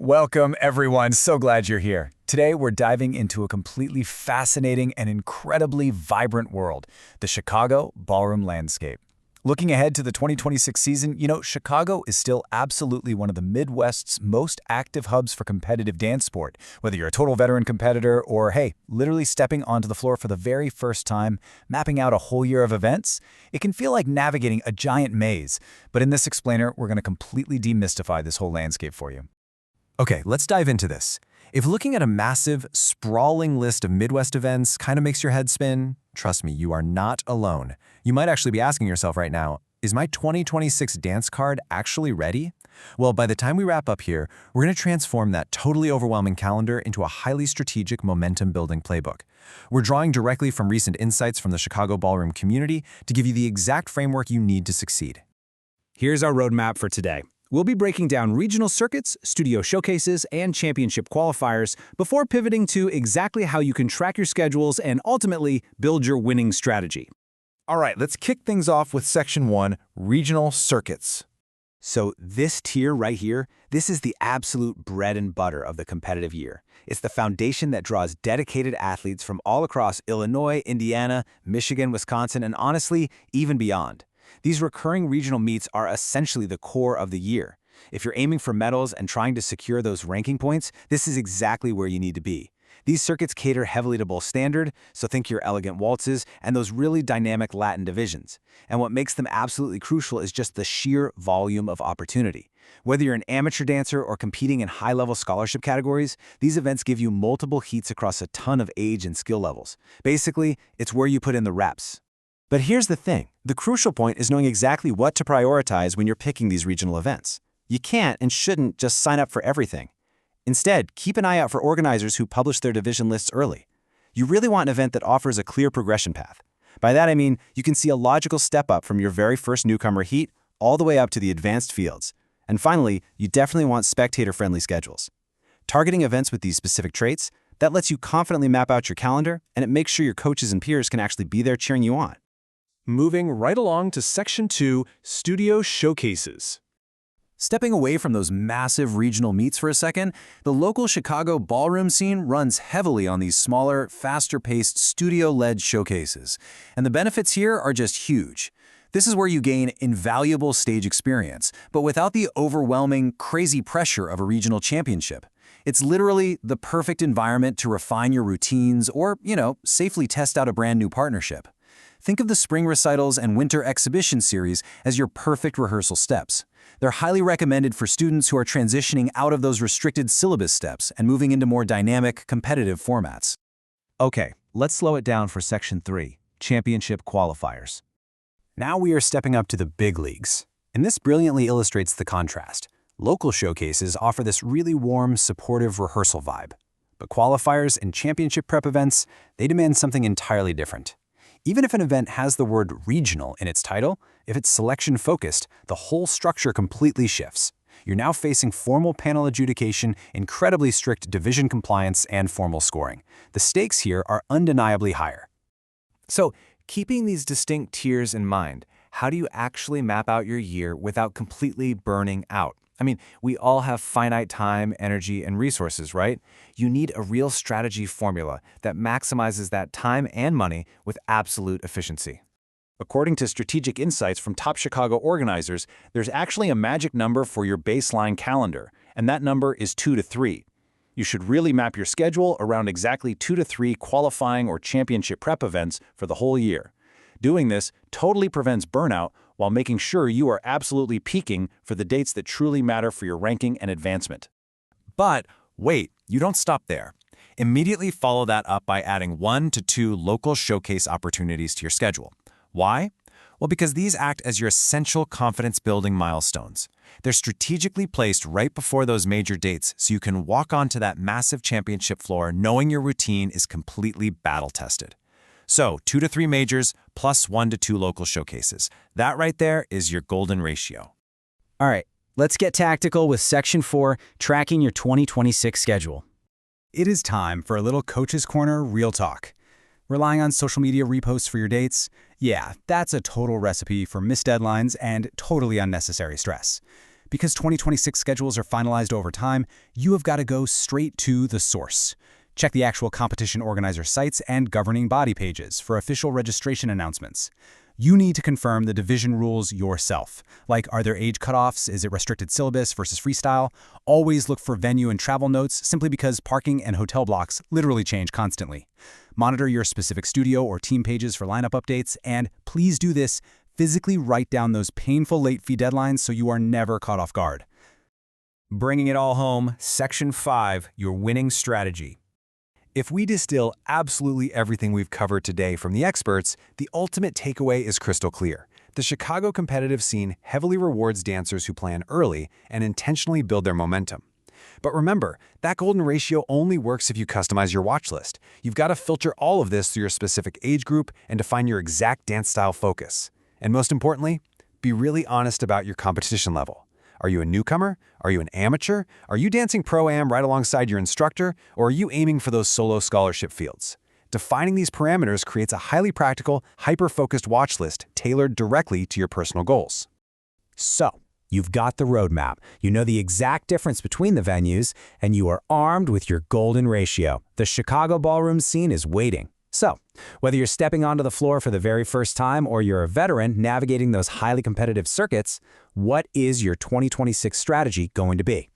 Welcome, everyone. So glad you're here. Today, we're diving into a completely fascinating and incredibly vibrant world, the Chicago ballroom landscape. Looking ahead to the 2026 season, Chicago is still absolutely one of the Midwest's most active hubs for competitive dance sport. Whether you're a total veteran competitor or, hey, literally stepping onto the floor for the very first time, mapping out a whole year of events, it can feel like navigating a giant maze. But in this explainer, we're going to completely demystify this whole landscape for you. Okay, let's dive into this. If looking at a massive, sprawling list of Midwest events kind of makes your head spin, trust me, you are not alone. You might actually be asking yourself right now, is my 2026 dance card actually ready? Well, by the time we wrap up here, we're going to transform that totally overwhelming calendar into a highly strategic momentum-building playbook. We're drawing directly from recent insights from the Chicago ballroom community to give you the exact framework you need to succeed. Here's our roadmap for today. We'll be breaking down regional circuits, studio showcases, and championship qualifiers before pivoting to exactly how you can track your schedules and ultimately build your winning strategy. All right, let's kick things off with Section 1, Regional Circuits. So this tier right here, this is the absolute bread and butter of the competitive year. It's the foundation that draws dedicated athletes from all across Illinois, Indiana, Michigan, Wisconsin, and honestly, even beyond. These recurring regional meets are essentially the core of the year. If you're aiming for medals and trying to secure those ranking points, this is exactly where you need to be. These circuits cater heavily to both standard, so think your elegant waltzes, and those really dynamic Latin divisions. And what makes them absolutely crucial is just the sheer volume of opportunity. Whether you're an amateur dancer or competing in high-level scholarship categories, these events give you multiple heats across a ton of age and skill levels. Basically, it's where you put in the reps. But here's the thing. The crucial point is knowing exactly what to prioritize when you're picking these regional events. You can't and shouldn't just sign up for everything. Instead, keep an eye out for organizers who publish their division lists early. You really want an event that offers a clear progression path. By that I mean, you can see a logical step up from your very first newcomer heat all the way up to the advanced fields. And finally, you definitely want spectator-friendly schedules. Targeting events with these specific traits, that lets you confidently map out your calendar, and it makes sure your coaches and peers can actually be there cheering you on. Moving right along to Section 2, Studio Showcases. Stepping away from those massive regional meets for a second, the local Chicago ballroom scene runs heavily on these smaller, faster-paced, studio-led showcases. And the benefits here are just huge. This is where you gain invaluable stage experience, but without the overwhelming, crazy pressure of a regional championship. It's literally the perfect environment to refine your routines or, safely test out a brand new partnership. Think of the spring recitals and winter exhibition series as your perfect rehearsal steps. They're highly recommended for students who are transitioning out of those restricted syllabus steps and moving into more dynamic, competitive formats. Okay, let's slow it down for Section 3, Championship Qualifiers. Now we are stepping up to the big leagues, and this brilliantly illustrates the contrast. Local showcases offer this really warm, supportive rehearsal vibe. But qualifiers and championship prep events, they demand something entirely different. Even if an event has the word regional in its title, if it's selection-focused, the whole structure completely shifts. You're now facing formal panel adjudication, incredibly strict division compliance, and formal scoring. The stakes here are undeniably higher. So, keeping these distinct tiers in mind, how do you actually map out your year without completely burning out? I mean, we all have finite time, energy, and resources, right? You need a real strategy formula that maximizes that time and money with absolute efficiency. According to strategic insights from top Chicago organizers, there's actually a magic number for your baseline calendar, and that number is 2 to 3. You should really map your schedule around exactly 2 to 3 qualifying or championship prep events for the whole year. Doing this totally prevents burnout while making sure you are absolutely peaking for the dates that truly matter for your ranking and advancement. But wait, you don't stop there. Immediately follow that up by adding 1 to 2 local showcase opportunities to your schedule. Why? Well, because these act as your essential confidence-building milestones. They're strategically placed right before those major dates so you can walk onto that massive championship floor knowing your routine is completely battle-tested. So, 2 to 3 majors plus 1 to 2 local showcases. That right there is your golden ratio. All right, let's get tactical with Section 4, tracking your 2026 schedule. It is time for a little Coach's Corner Real Talk. Relying on social media reposts for your dates? Yeah, that's a total recipe for missed deadlines and totally unnecessary stress. Because 2026 schedules are finalized over time, you have got to go straight to the source. Check the actual competition organizer sites and governing body pages for official registration announcements. You need to confirm the division rules yourself. Like, are there age cutoffs? Is it restricted syllabus versus freestyle? Always look for venue and travel notes, simply because parking and hotel blocks literally change constantly. Monitor your specific studio or team pages for lineup updates, and please do this, physically write down those painful late fee deadlines so you are never caught off guard. Bringing it all home, Section 5, your winning strategy. If we distill absolutely everything we've covered today from the experts, the ultimate takeaway is crystal clear. The Chicago competitive scene heavily rewards dancers who plan early and intentionally build their momentum. But remember, that golden ratio only works if you customize your watch list. You've got to filter all of this through your specific age group and define your exact dance style focus. And most importantly, be really honest about your competition level. Are you a newcomer? Are you an amateur? Are you dancing pro-am right alongside your instructor? Or are you aiming for those solo scholarship fields? Defining these parameters creates a highly practical, hyper-focused watch list tailored directly to your personal goals. So, you've got the roadmap, you know the exact difference between the venues, and you are armed with your golden ratio. The Chicago ballroom scene is waiting. So, whether you're stepping onto the floor for the very first time or you're a veteran navigating those highly competitive circuits, what is your 2026 strategy going to be?